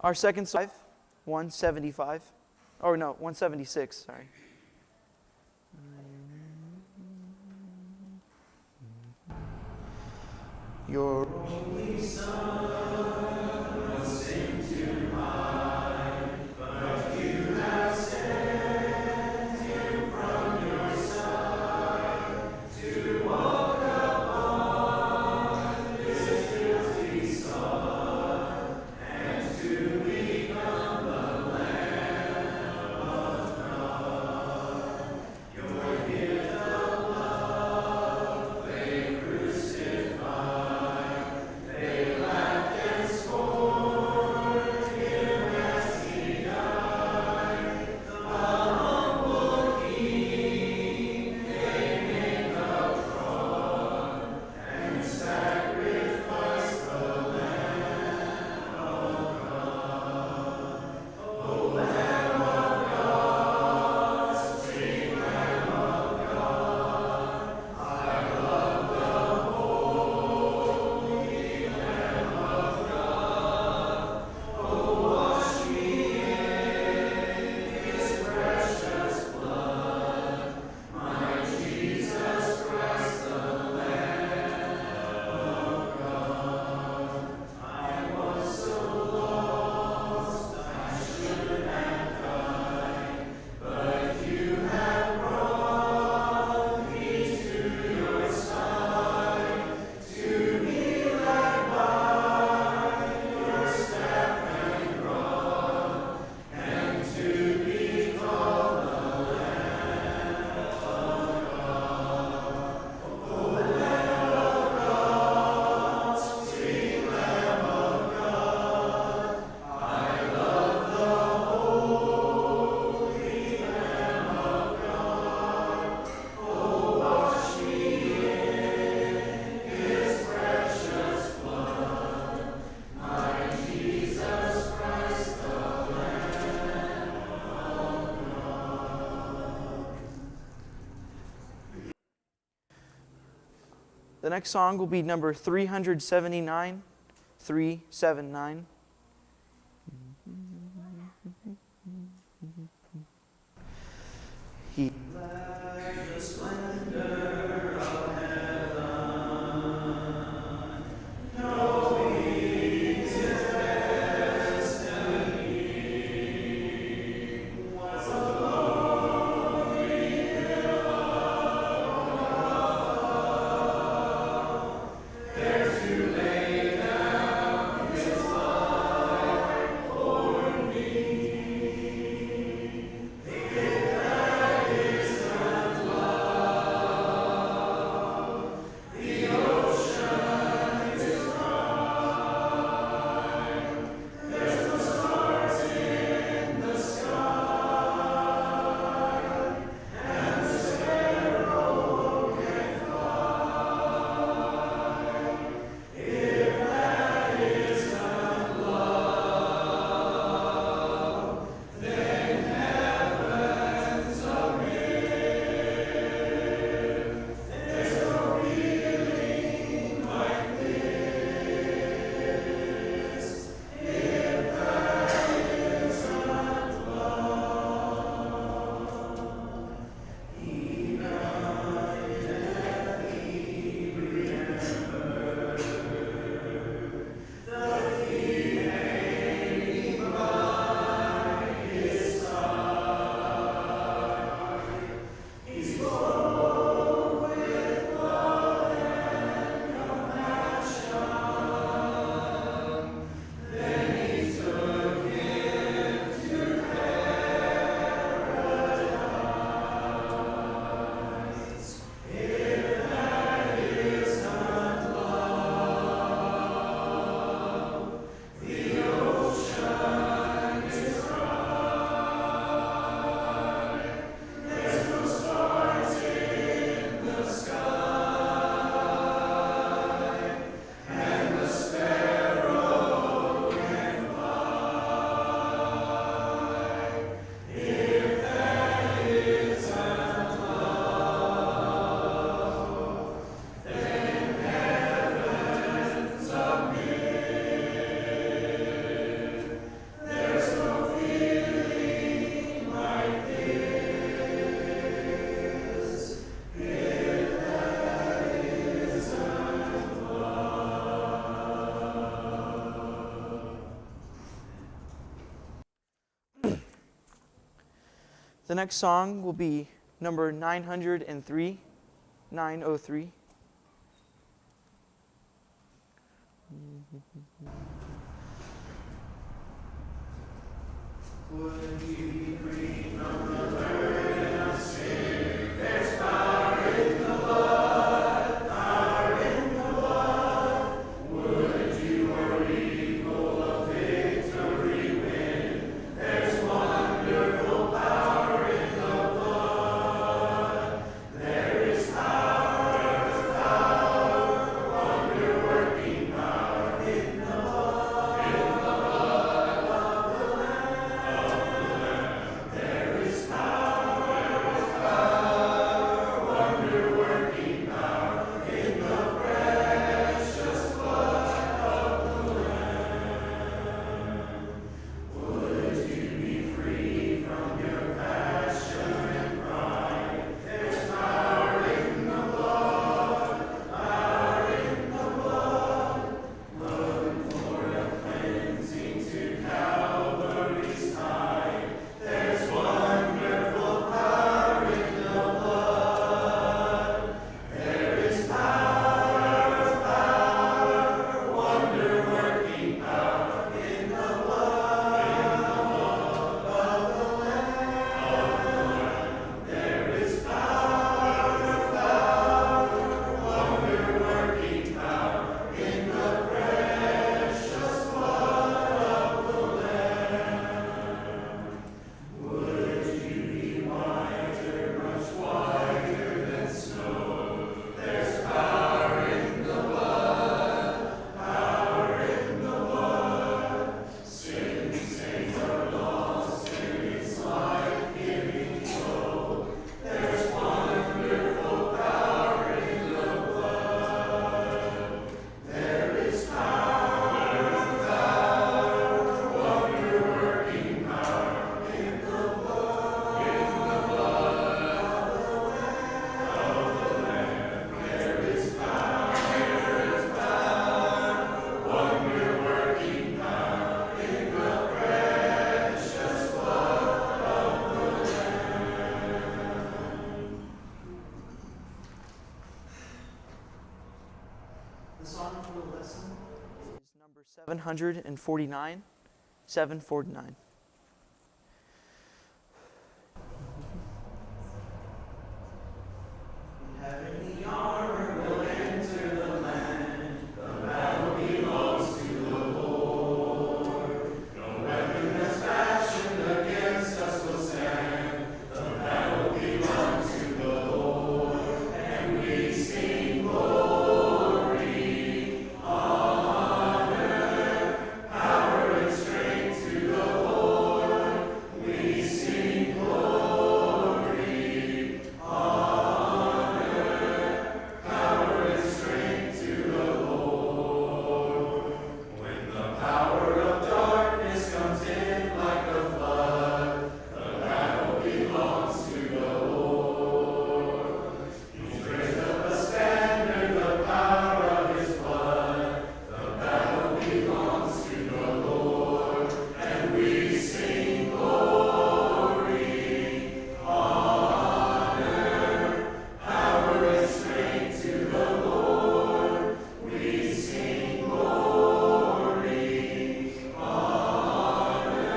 Our second song, 175. Or no, 176, sorry. Your only Son was sent to hide, but you have sent him from your side to walk upon this guilty sod and to become the Lamb of God. Your gift of love they crucified. They laughed and scorned him as he died. The humble King they made the fraud and sacrificed the Lamb of God. O Lamb of God, sweet Lamb of God, I love the holy Lamb of God. Oh, wash me in His precious blood, my Jesus Christ, the Lamb of God. I was so lost, I should have died, but you have brought me to your side, to be led by your staff and rod, and to be called the Lamb of God. O Lamb of God, sweet Lamb of God, I love the holy Lamb of God. Oh, wash me in His precious blood, my Jesus Christ, the Lamb of God. The next song will be number 379, 379. He led the splendor of heaven, knowing his destiny was a lonely hill of love, there to lay down his life. The next song will be number 903, 903. Would you be free from the burden of sin? There's power in the blood, power in the blood. Would you or evil of victory win? There's wonderful power in the blood. There is power, wonder-working power in the blood, in the blood of the Lamb. There is power, wonder-working power in the precious blood of the Lamb. Would you be free from your passion and pride? There's power in the blood, power in the blood. Look for the cleansing to Calvary's tide. There's wonderful power in the blood. There is power, wonder-working power in the blood of the Lamb. There is power, wonder-working power in the precious blood of the Lamb. Would you be whiter, much whiter than snow? There's power in the blood, power in the blood. Sin stains are lost in its life-giving flow. There's wonderful power in the blood. There is power, wonder-working power in the blood, of the Lamb. There is power, wonder-working power in the precious blood of the Lamb. The song for the lesson is number 749, 749. Heavenly armor will enter the land. The battle belongs to the Lord. No weapon that's fashioned against us will stand. The battle belongs to the Lord. And we sing glory, honor, power and strength to the Lord. We sing glory, honor, power and strength to the Lord. When the power of darkness comes in like a flood, the battle belongs to the Lord. He's raised up a standard, the power of his blood. The battle belongs to the Lord. And we sing glory, honor, power and strength to the Lord. We sing glory, honor,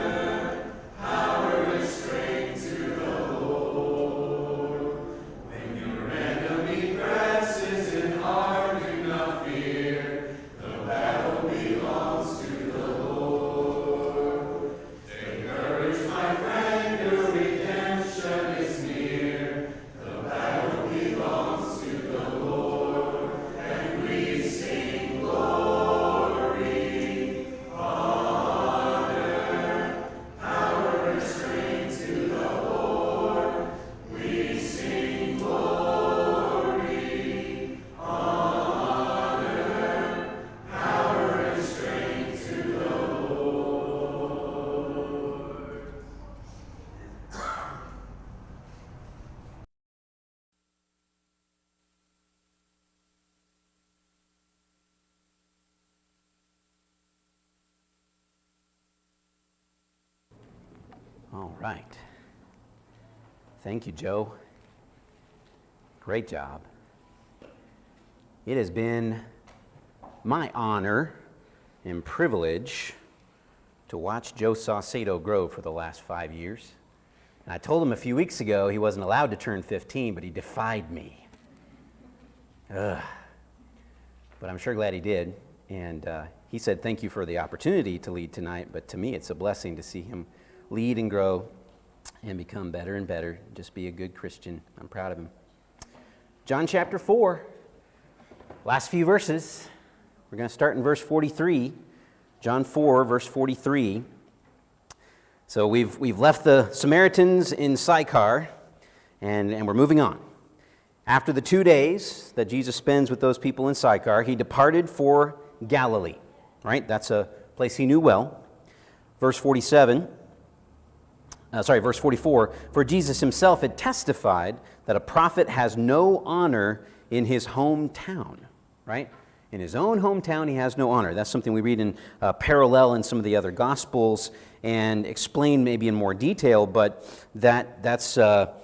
power and strength to the Lord. When your enemy presses in hard, do not fear. The battle belongs to the Lord. Take courage, my friend, your redemption is near. The battle belongs to the Lord. And we sing glory, honor, power and strength to the Lord. We sing glory, honor, power and strength to the Lord. All right. Thank you, Joe. Great job. It has been my honor and privilege to watch Joe Saucedo grow for the last 5 years. And I told him a few weeks ago he wasn't allowed to turn 15, but he defied me. Ugh. But I'm sure glad he did. And he said, thank you for the opportunity to lead tonight, but to me it's a blessing to see him lead and grow and become better and better. Just be a good Christian. I'm proud of him. John chapter 4, last few verses. We're going to start in verse 43. John 4, verse 43. So we've left the Samaritans in Sychar, and we're moving on. After the 2 days that Jesus spends with those people in Sychar, he departed for Galilee. Right? That's a place he knew well. Verse 44. For Jesus himself had testified that a prophet has no honor in his hometown. Right? In his own hometown, he has no honor. That's something we read in parallel in some of the other Gospels and explain maybe in more detail, but that's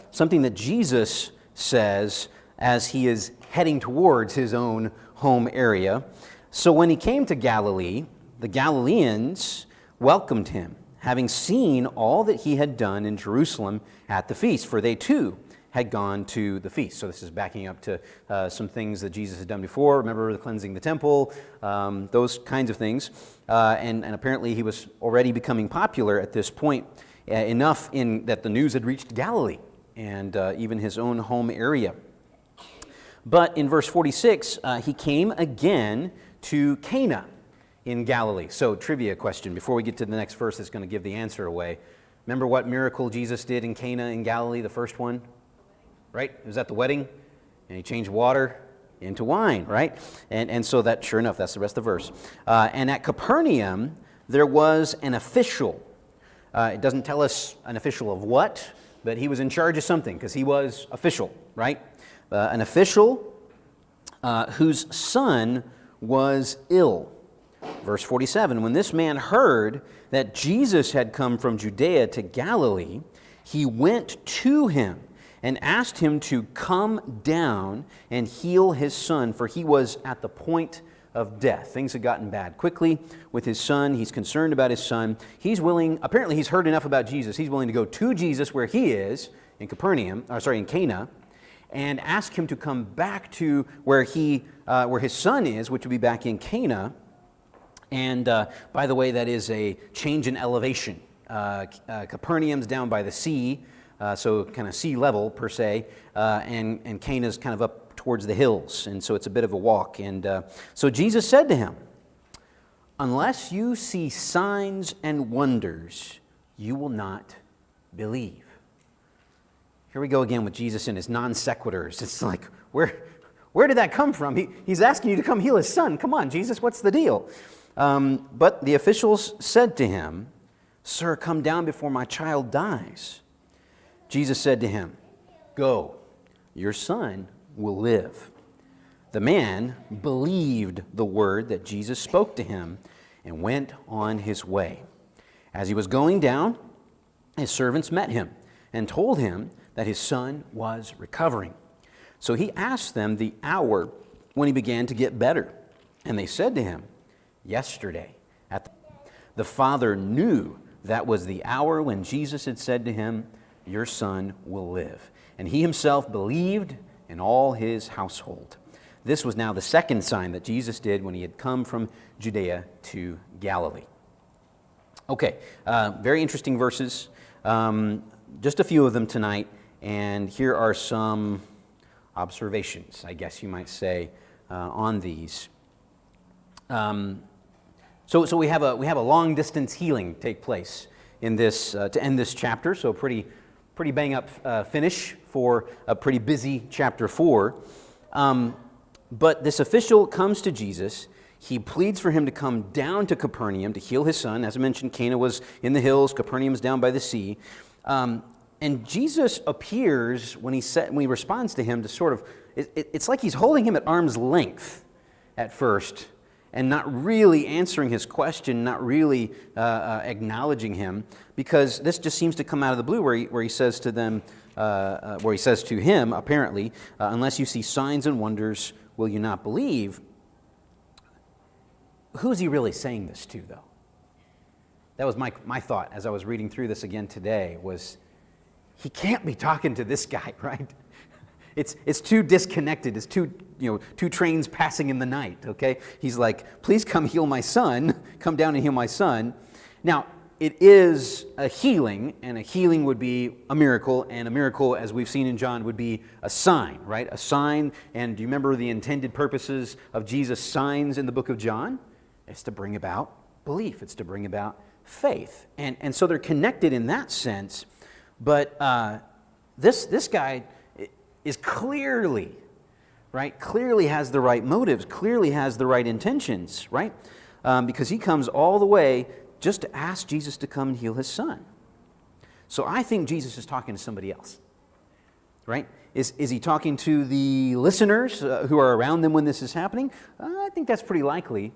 something that Jesus says as he is heading towards his own home area. So when he came to Galilee, the Galileans welcomed him, having seen all that he had done in Jerusalem at the feast, for they too had gone to the feast. So this is backing up to some things that Jesus had done before. Remember the cleansing the temple, those kinds of things. And apparently he was already becoming popular at this point, enough in that the news had reached Galilee and even his own home area. But in verse 46, he came again to Cana in Galilee. So trivia question before we get to the next verse that's going to give the answer away. Remember what miracle Jesus did in Cana in Galilee, the first one? Right? It was at the wedding, and he changed water into wine, right? And so that, sure enough, that's the rest of the verse. And at Capernaum, there was an official. It doesn't tell us an official of what, but he was in charge of something, because he was official, right? An official whose son was ill. Verse 47, when this man heard that Jesus had come from Judea to Galilee, he went to him and asked him to come down and heal his son, for he was at the point of death. Things had gotten bad quickly with his son. He's concerned about his son. He's willing, apparently he's heard enough about Jesus. He's willing to go to Jesus where he is, in in Cana, and ask him to come back to where his son is, which would be back in Cana. And by the way, that is a change in elevation. Capernaum's down by the sea, so kind of sea level per se, and Cana's kind of up towards the hills, and so it's a bit of a walk. And so Jesus said to him, unless you see signs and wonders, you will not believe. Here we go again with Jesus and his non sequiturs. It's like, where did that come from? He's asking you to come heal his son. Come on, Jesus, what's the deal? But the officials said to him, Sir, come down before my child dies. Jesus said to him, Go, your son will live. The man believed the word that Jesus spoke to him and went on his way. As he was going down, his servants met him and told him that his son was recovering. So he asked them the hour when he began to get better. And they said to him, Yesterday. The father knew that was the hour when Jesus had said to him, Your son will live. And he himself believed, and all his household. This was now the second sign that Jesus did when he had come from Judea to Galilee. Okay, very interesting verses. Just a few of them tonight. And here are some observations, I guess you might say, on these. So we have a long distance healing take place in this to end this chapter. So pretty bang up finish for a pretty busy chapter 4. But this official comes to Jesus. He pleads for him to come down to Capernaum to heal his son. As I mentioned, Cana was in the hills. Capernaum's down by the sea. And Jesus appears when he responds to him to sort of, it's like he's holding him at arm's length at first and not really answering his question, not really acknowledging him, because this just seems to come out of the blue where he says to them, where he says to him, apparently, unless you see signs and wonders, will you not believe? Who's he really saying this to, though? That was my thought as I was reading through this again today, was he can't be talking to this guy, right? It's too disconnected. It's two trains passing in the night, okay? He's like, please come heal my son. Come down and heal my son. Now, it is a healing, and a healing would be a miracle, and a miracle, as we've seen in John, would be a sign, right? A sign, and do you remember the intended purposes of Jesus' signs in the book of John? It's to bring about belief. It's to bring about faith. And so they're connected in that sense, but this guy is clearly, right? Clearly has the right motives, clearly has the right intentions, right? Because he comes all the way just to ask Jesus to come and heal his son. So I think Jesus is talking to somebody else, right? Is he talking to the listeners who are around them when this is happening? I think that's pretty likely.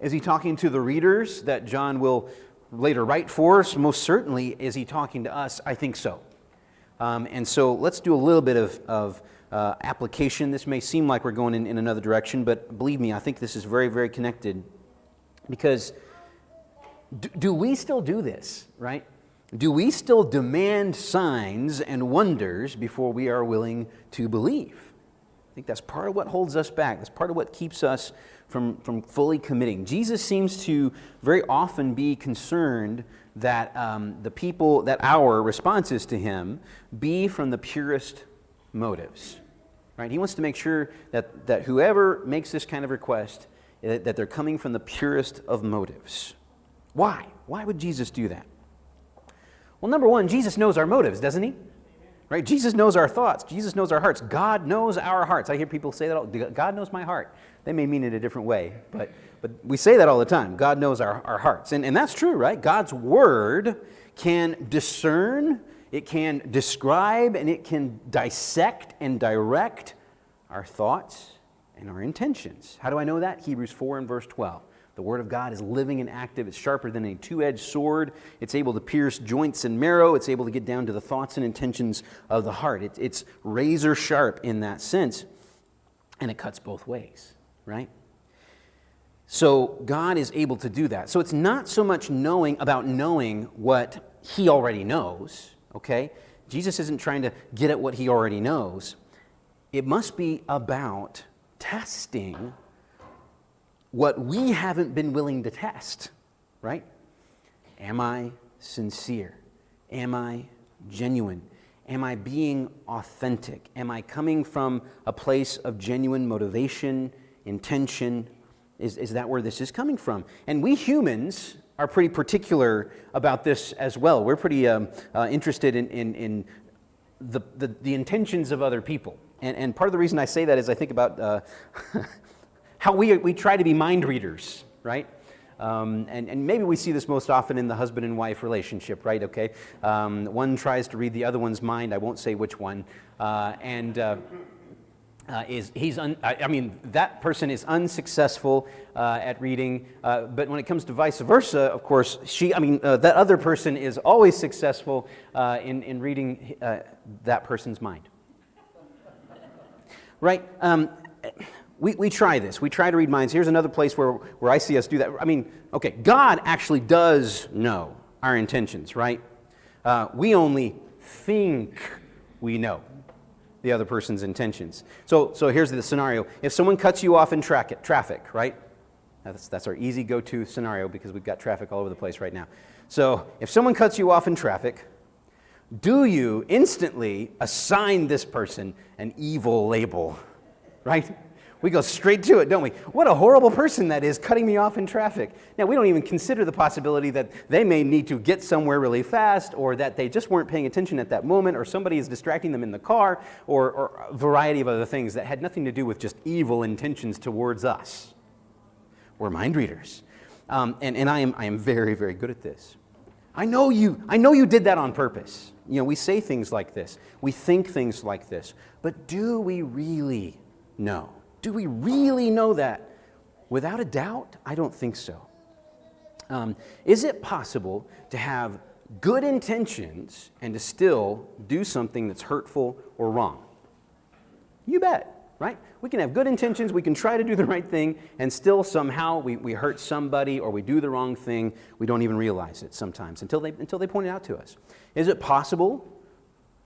Is he talking to the readers that John will later write for us? Most certainly. Is he talking to us? I think so. And so let's do a little bit of application. This may seem like we're going in another direction, but believe me, I think this is very, very connected. Because do we still do this, right? Do we still demand signs and wonders before we are willing to believe? I think that's part of what holds us back. That's part of what keeps us from fully committing. Jesus seems to very often be concerned that that our responses to him be from the purest motives, right? He wants to make sure that whoever makes this kind of request, that they're coming from the purest of motives. Why? Why would Jesus do that? Well, number one, Jesus knows our motives, doesn't he? Right? Jesus knows our thoughts. Jesus knows our hearts. God knows our hearts. I hear people say that, God knows my heart. They may mean it a different way, but we say that all the time. God knows our hearts. And that's true, right? God's word can discern, it can describe, and it can dissect and direct our thoughts and our intentions. How do I know that? Hebrews 4 and verse 12. The Word of God is living and active. It's sharper than a two-edged sword. It's able to pierce joints and marrow. It's able to get down to the thoughts and intentions of the heart. It's razor sharp in that sense, and it cuts both ways, right? So God is able to do that. So it's not so much knowing what He already knows, okay? Jesus isn't trying to get at what He already knows. It must be about testing what we haven't been willing to test, right? Am I sincere? Am I genuine? Am I being authentic? Am I coming from a place of genuine motivation, intention? Is that where this is coming from? And we humans are pretty particular about this as well. We're pretty interested in the intentions of other people. And part of the reason I say that is I think about how we try to be mind readers, right? And maybe we see this most often in the husband and wife relationship, right? Okay, one tries to read the other one's mind. I won't say which one, that person is unsuccessful at reading. But when it comes to vice versa, of course, that other person is always successful in reading that person's mind, right? We try this. We try to read minds. Here's another place where I see us do that. Okay, God actually does know our intentions, right? We only think we know the other person's intentions. So here's the scenario. If someone cuts you off in traffic, right? That's our easy go-to scenario because we've got traffic all over the place right now. So if someone cuts you off in traffic, do you instantly assign this person an evil label, right? We go straight to it, don't we? What a horrible person that is, cutting me off in traffic. Now, we don't even consider the possibility that they may need to get somewhere really fast, or that they just weren't paying attention at that moment, or somebody is distracting them in the car, or a variety of other things that had nothing to do with just evil intentions towards us. We're mind readers. And I am very, very good at this. I know you did that on purpose. We say things like this. We think things like this. But do we really know? Do we really know that? Without a doubt, I don't think so. Is it possible to have good intentions and to still do something that's hurtful or wrong? You bet, right? We can have good intentions, we can try to do the right thing, and still somehow we hurt somebody or we do the wrong thing. We don't even realize it sometimes until they point it out to us. Is it possible,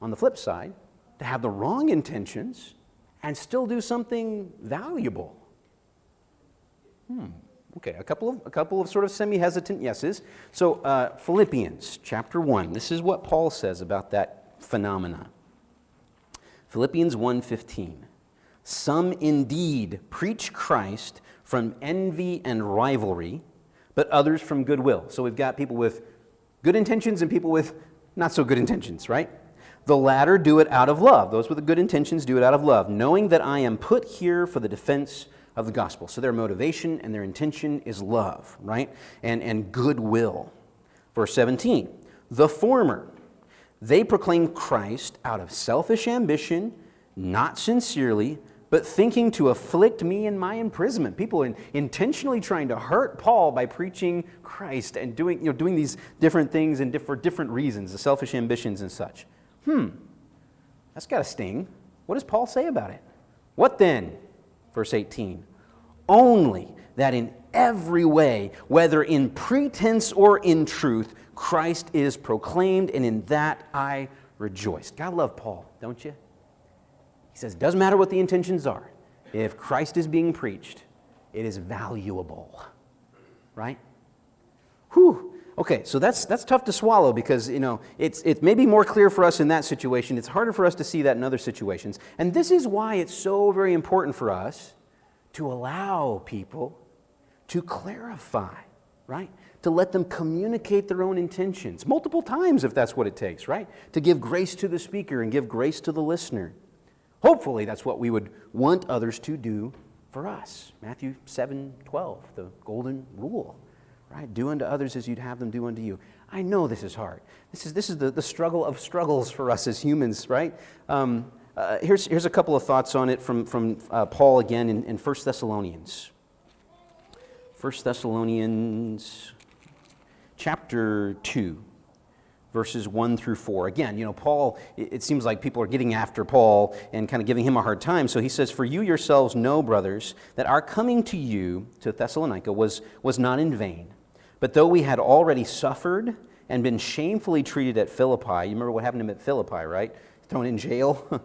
on the flip side, to have the wrong intentions and still do something valuable? Okay, a couple of sort of semi-hesitant yeses. So Philippians chapter 1, this is what Paul says about that phenomena. Philippians 1:15. Some indeed preach Christ from envy and rivalry, but others from goodwill. So we've got people with good intentions and people with not so good intentions, right? The latter do it out of love. Those with the good intentions do it out of love, knowing that I am put here for the defense of the gospel. So their motivation and their intention is love, right? And goodwill. Verse 17, the former, they proclaim Christ out of selfish ambition, not sincerely, but thinking to afflict me in my imprisonment. People intentionally trying to hurt Paul by preaching Christ and doing these different things and for different reasons, the selfish ambitions and such. That's got a sting. What does Paul say about it? What then? Verse 18, only that in every way, whether in pretense or in truth, Christ is proclaimed, and in that I rejoice. Gotta love Paul, don't you? He says, it doesn't matter what the intentions are. If Christ is being preached, it is valuable, right? Whew. Okay, so that's tough to swallow because, it's maybe more clear for us in that situation. It's harder for us to see that in other situations. And this is why it's so very important for us to allow people to clarify, right? To let them communicate their own intentions multiple times if that's what it takes, right? To give grace to the speaker and give grace to the listener. Hopefully that's what we would want others to do for us. Matthew 7:12, the golden rule, right? Do unto others as you'd have them do unto you. I know this is hard. This is the struggle of struggles for us as humans, right? Here's a couple of thoughts on it from Paul again in 1 Thessalonians. 1 Thessalonians chapter 2, verses 1 through 4. Again, Paul, it seems like people are getting after Paul and kind of giving him a hard time. So he says, for you yourselves know, brothers, that our coming to you, to Thessalonica, was not in vain. But though we had already suffered and been shamefully treated at Philippi, you remember what happened to him at Philippi, right? Thrown in jail.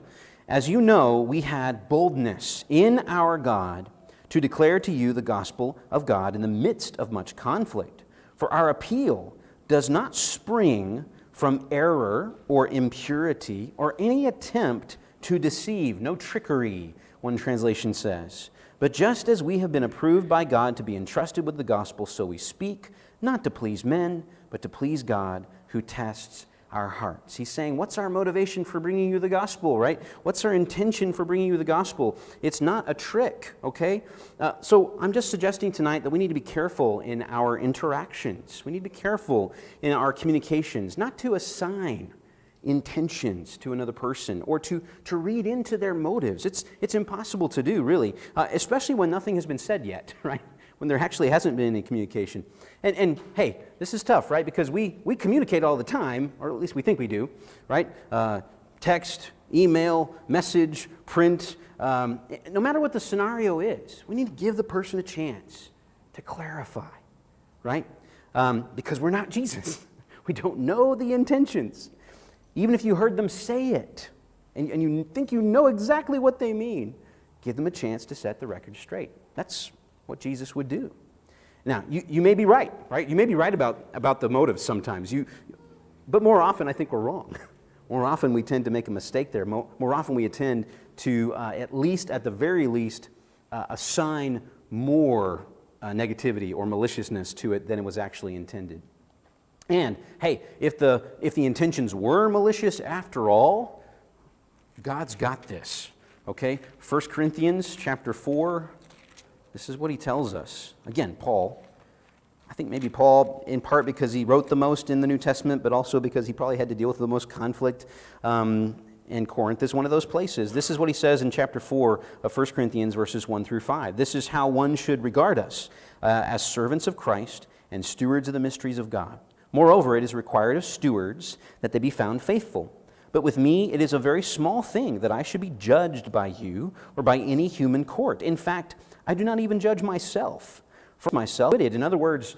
As you know, we had boldness in our God to declare to you the gospel of God in the midst of much conflict. For our appeal does not spring from error or impurity or any attempt to deceive, no trickery, one translation says. But just as we have been approved by God to be entrusted with the gospel, so we speak, not to please men, but to please God who tests our hearts. He's saying, what's our motivation for bringing you the gospel, right? What's our intention for bringing you the gospel? It's not a trick, okay? So I'm just suggesting tonight that we need to be careful in our interactions. We need to be careful in our communications, not to assign intentions to another person or to read into their motives. It's impossible to do, really, especially when nothing has been said yet, right? When there actually hasn't been any communication. And hey, this is tough, right? Because we communicate all the time, or at least we think we do, right? Text, email, message, print. No matter what the scenario is, we need to give the person a chance to clarify, right? Because we're not Jesus. We don't know the intentions. Even if you heard them say it, and you think you know exactly what they mean, give them a chance to set the record straight. That's what Jesus would do. Now, you may be right? You may be right about the motives sometimes. But more often, I think we're wrong. More often, we tend to make a mistake there. More often, we tend to, at the very least, assign more negativity or maliciousness to it than it was actually intended. And, hey, if the intentions were malicious after all, God's got this, okay? 1 Corinthians chapter 4, this is what he tells us. Again, Paul. I think maybe Paul, in part because he wrote the most in the New Testament, but also because he probably had to deal with the most conflict. And Corinth is one of those places. This is what he says in chapter 4 of 1 Corinthians, verses 1 through 5. This is how one should regard us, as servants of Christ and stewards of the mysteries of God. Moreover, it is required of stewards that they be found faithful. But with me it is a very small thing that I should be judged by you or by any human court. In fact, I do not even judge myself. For myself, in other words,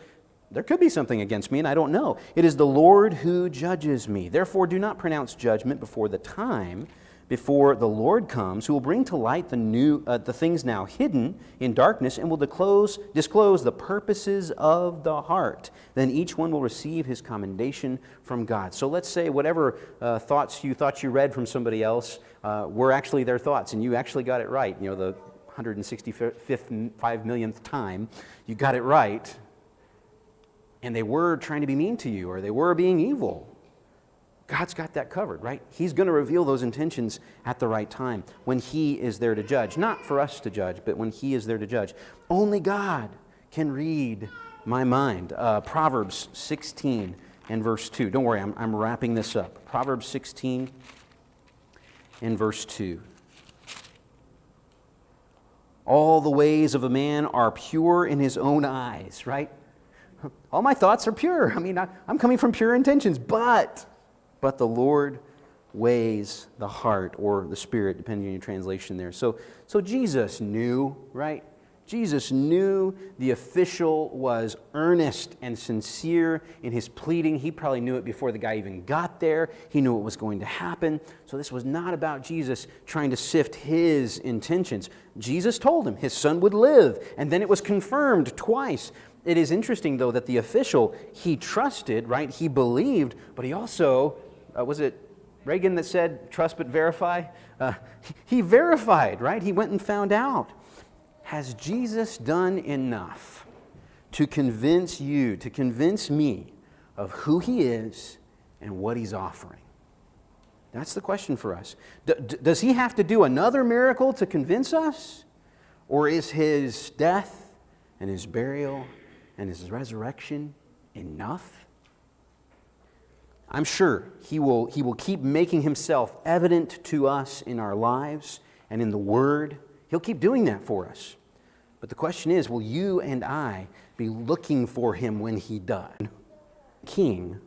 there could be something against me and I don't know. It is the Lord who judges me. Therefore, do not pronounce judgment before the time, before the Lord comes, who will bring to light the things now hidden in darkness and will disclose the purposes of the heart. Then each one will receive his commendation from God. So let's say whatever thoughts you thought you read from somebody else were actually their thoughts, and you actually got it right. You know, the 165 millionth time, you got it right, and they were trying to be mean to you, or they were being evil. God's got that covered, right? He's going to reveal those intentions at the right time when He is there to judge. Not for us to judge, but when He is there to judge. Only God can read my mind. Proverbs 16 and verse 2. Don't worry, I'm wrapping this up. Proverbs 16 and verse 2. All the ways of a man are pure in his own eyes, right? All my thoughts are pure. I mean, I'm coming from pure intentions, but the Lord weighs the heart, or the spirit, depending on your translation there. So Jesus knew, right? Jesus knew the official was earnest and sincere in his pleading. He probably knew it before the guy even got there. He knew what was going to happen. So this was not about Jesus trying to sift his intentions. Jesus told him his son would live, and then it was confirmed twice. It is interesting, though, that the official, he trusted, right? He believed, but he also, was it Reagan that said, trust but verify? He verified, right? He went and found out. Has Jesus done enough to convince you, to convince me of who He is and what He's offering? That's the question for us. Does He have to do another miracle to convince us? Or is His death and His burial and His resurrection enough? I'm sure He will keep making Himself evident to us in our lives and in the Word. He'll keep doing that for us. But the question is, will you and I be looking for Him when He does? King,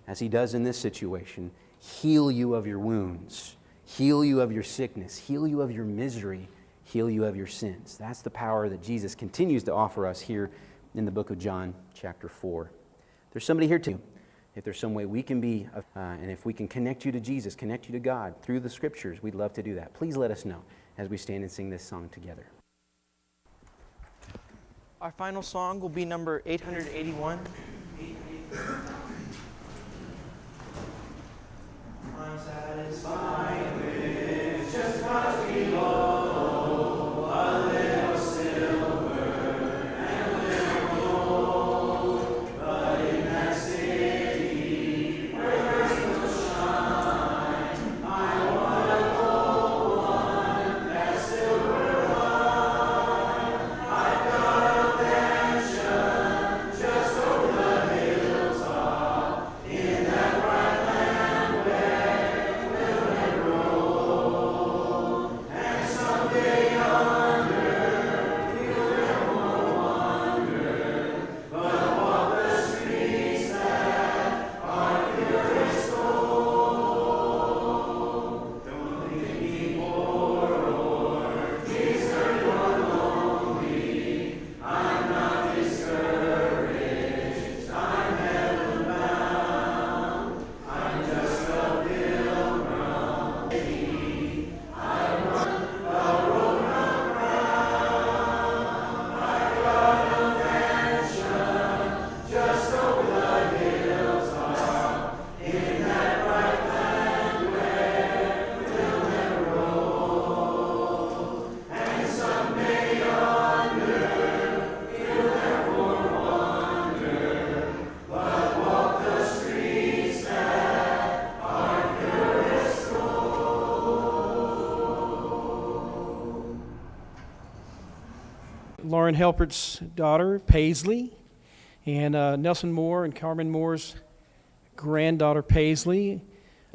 as He does in this situation, heal you of your wounds, heal you of your sickness, heal you of your misery, heal you of your sins. That's the power that Jesus continues to offer us here in the book of John, chapter 4. There's somebody here too. If there's some way we can be, and if we can connect you to Jesus, connect you to God through the Scriptures, we'd love to do that. Please let us know as we stand and sing this song together. Our final song will be number 881. I'm satisfied with just what below, a little silver and a little gold, but in that city where earth will shine, I want a gold one, that silver one. I've got a mansion just over the hilltop, in that bright land where we'll never roam. And someday yonder we'll never more wander, but walk the streets that are pure as gold. Don't leave me poor or deserted or lonely. I'm not discouraged, I'm heaven bound. I'm just a pilgrim, I run a road not round. I've got a mansion just over the hilltop, in that bright land where we'll never roam. And someday yonder we'll never more wander, but walk the streets that are pure as Lauren Helpert's daughter, Paisley, and Nelson Moore and Carmen Moore's granddaughter, Paisley,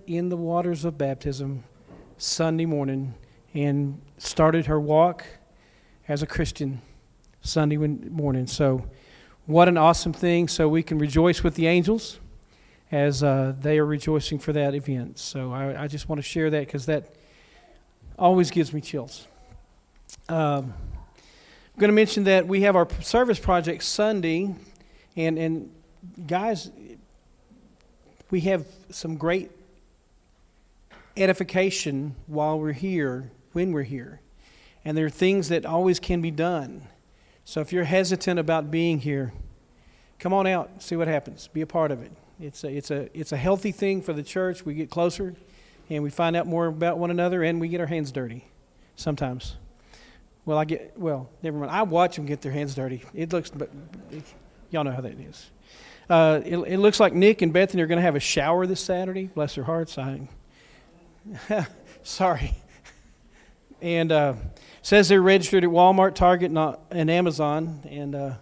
in the waters of baptism Sunday morning, and started her walk as a Christian Sunday morning. So what an awesome thing. So we can rejoice with the angels as they are rejoicing for that event. So I just want to share that because that always gives me chills. I'm going to mention that we have our service project Sunday, and guys, we have some great edification while we're here, when we're here. And there are things that always can be done. So if you're hesitant about being here, come on out, see what happens. Be a part of it. It's a healthy thing for the church. We get closer, and we find out more about one another, and we get our hands dirty sometimes. Well, never mind. I watch them get their hands dirty. But y'all know how that is. It looks like Nick and Bethany are going to have a shower this Saturday. Bless their hearts. Sorry. And says they're registered at Walmart, Target, and Amazon. And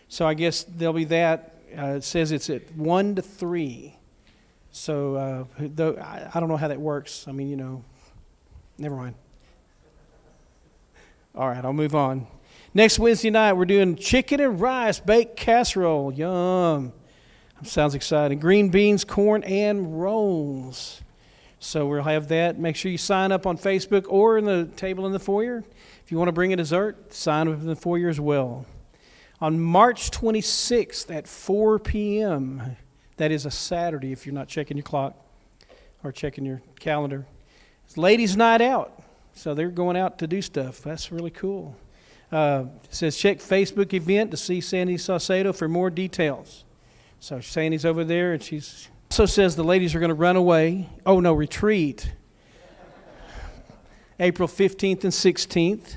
so I guess there'll be that. It says it's at 1 to 3. So I don't know how that works. I mean, never mind. All right, I'll move on. Next Wednesday night, we're doing chicken and rice baked casserole. Yum. Sounds exciting. Green beans, corn, and rolls. So we'll have that. Make sure you sign up on Facebook or in the table in the foyer. If you want to bring a dessert, sign up in the foyer as well. On March 26th at 4 p.m., that is a Saturday if you're not checking your clock or checking your calendar, it's Ladies' Night Out. So they're going out to do stuff. That's really cool. It says check Facebook event to see Sandy Saucedo for more details. So Sandy's over there, and she's also says the ladies are going to run away. Oh, no, retreat. April 15th and 16th.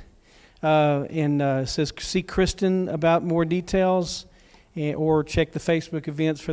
And says see Kristen about more details, or check the Facebook events for